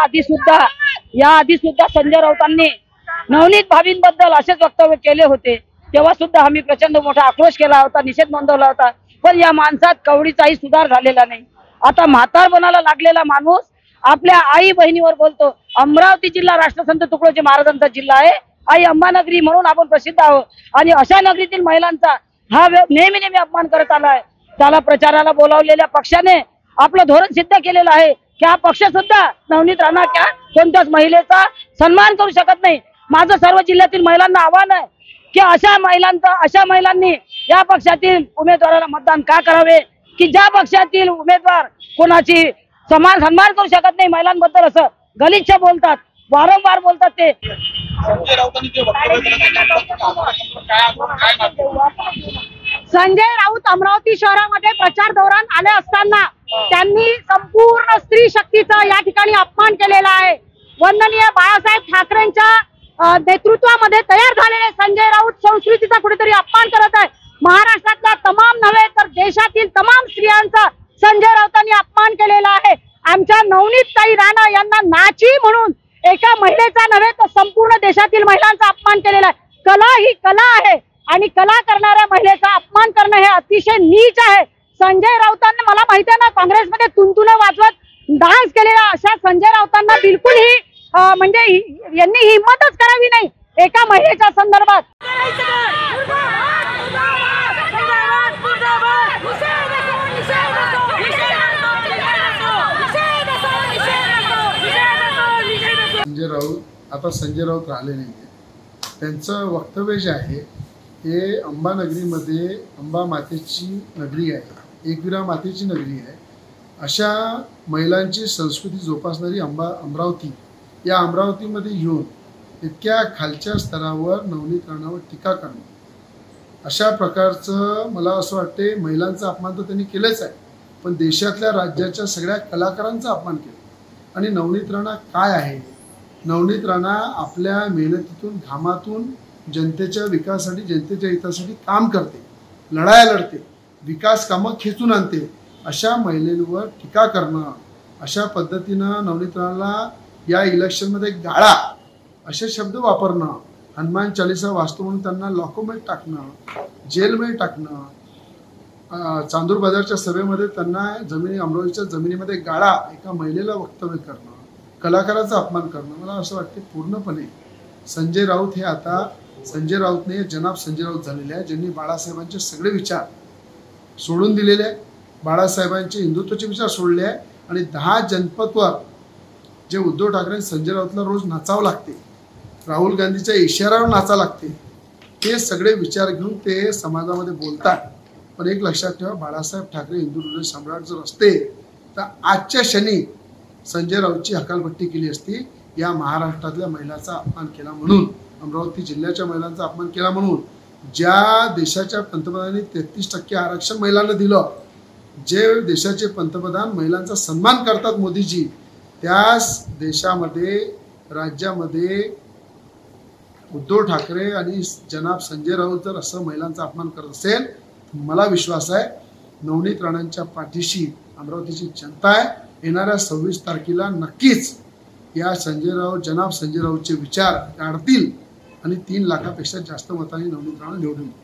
आधी सुद्धा संजय राऊतांनी नवनीत भाभींबद्दल असेच वक्तव्य केले होते। तेव्हा सुद्धा आम्ही प्रचंड मोठा आक्रोश केला होता, निषेध नोंदवला होता, पण या माणसात कवडीचाही सुधार झालेला नाही। आता म्हातारपणाला लागलेला माणूस आपल्या आई बहिणीवर बोलतो। अमरावती जिल्हा राष्ट्रसंत तुकडोजी महाराजांचा जिल्हा आहे, आई अंबानगरी म्हणून आपण प्रसिद्ध आहोत, आणि अशा नगरीतील महिलांचा हा नेहमी अपमान करत आलाय। त्याला प्रचाराला बोलावलेल्या पक्षाने आपलं धोरण सिद्ध केलेलं आहे की हा पक्ष सुद्धा नवनीत राणा कोणत्याच महिलेचा सन्मान करू शकत नाही। माझं सर्व जिल्ह्यातील महिलांना आव्हान आहे की अशा महिलांनी या पक्षातील उमेदवाराला मतदान का करावे की ज्या पक्षातील उमेदवार कोणाची सन्मान करू शकत नाही, महिलांबद्दल असं गलिच्छ बोलतात, वारंवार बोलतात। ते संजय राऊत अमरावती शहरामध्ये प्रचार दौऱ्यात आले असताना त्यांनी संपूर्ण स्त्री शक्तीचा या ठिकाणी अपमान केलेला आहे। वंदनीय बाळासाहेब ठाकरेंच्या नेतृत्वामध्ये तयार झालेले संजय राऊत संस्कृतीचा कुठेतरी अपमान करत आहे। महाराष्ट्रातल्या तमाम नव्हे तर देशातील तमाम स्त्रियांचा संजय राऊतांनी अपमान केलेला आहे। आमच्या नवनीत ताई राणा यांना नाची म्हणून एका महिलेचा नव्हे तर संपूर्ण देशातील महिलांचा अपमान केलेला आहे। कला ही कला आहे आणि कला करणाऱ्या महिलेचा अपमान करणं हे अतिशय नीच आहे। संजय राऊतांना मला माहिती आहे ना, काँग्रेसमध्ये तुंतुन वाजवत डान्स केलेला अशा संजय राऊतांना बिलकुल म्हणजे यांनी हिम्मतच करावी नाही एका महिलेच्या संदर्भात। संजय राऊत आता संजय राऊत राहिले नाही, त्यांचं वक्तव्य जे आहे ते अंबानगरीमध्ये अंबा मातेची नगरी आहे, एकविरा मातेची नगरी आहे, अशा महिलांची संस्कृती जोपासणारी अमरावती, या अमरावतीमध्ये येऊन इतक्या खालच्या स्तरावर नवनीत राणावर टीका करणं, अशा प्रकारचं मला असं वाटते महिलांचा अपमान तर त्यांनी केलंच आहे, पण देशातल्या राज्याच्या सगळ्या कलाकारांचा अपमान केला। आणि नवनीत राणा काय आहे? नवनीत राणा आपल्या मेहनतीतून घामातून जनतेच्या विकासासाठी जनतेच्या हितासाठी काम करते, लढाया लढते, विकास कामं खेचून आणते। अशा महिलेवर टीका करणं, अशा पद्धतीनं नवनीत राणाला या इलेक्शनमध्ये गाळा असे शब्द वापरणं, हनुमान चालीसा वाचतो म्हणून त्यांना लॉकोमध्ये टाकणं, जेलमध्ये टाकणं, चांदूर बाजारच्या सभेमध्ये त्यांना अमरावतीच्या जमिनीमध्ये गाळा एका महिलेला वक्तव्य करणं, कलाकाराचा अपमान करणं, मला असं वाटते पूर्णपणे संजय राऊत हे आता संजय राऊत नाही जनाब संजय राऊत झालेले आहे, ज्यांनी बाळासाहेबांचे सगळे विचार सोडून दिलेले आहे, बाळासाहेबांचे हिंदुत्वाचे विचार सोडले आहे, आणि 10 जनपदवर जे उद्धव ठाकरे संजय राऊतला रोज नाचावं लागते, राहुल गांधीच्या इशाऱ्यावर नाचावं लागते, ते सगळे विचार घेऊन ते समाजामध्ये बोलतात। पण एक लक्षात ठेवा, बाळासाहेब ठाकरे हिंदू हृदय सम्राट जर असते तर आजच्या क्षणी संजय राऊतची हकालपट्टी केली असती। या महाराष्ट्रातल्या महिलांचा अपमान केला म्हणून, अमरावती जिल्ह्याच्या महिलांचा अपमान केला म्हणून, ज्या देशाच्या पंतप्रधानांनी 33% आरक्षण महिलांना दिलं, जे देशाचे पंतप्रधान महिलांचा सन्मान करतात मोदीजी, त्याच देशामध्ये राज्यामध्ये उद्धव ठाकरे आणि जनाब संजय राऊत जर असं महिलांचा अपमान करत असेल, मला विश्वास आहे नवनीत राणांच्या पाठीशी अमरावतीची जनता आहे। येणाऱ्या 26 तारखेला नक्कीच या जनाब संजय राऊतचे विचार काढतील आणि 3 लाखापेक्षा जास्त मतांनी नवनीत राणा निवडून येईल।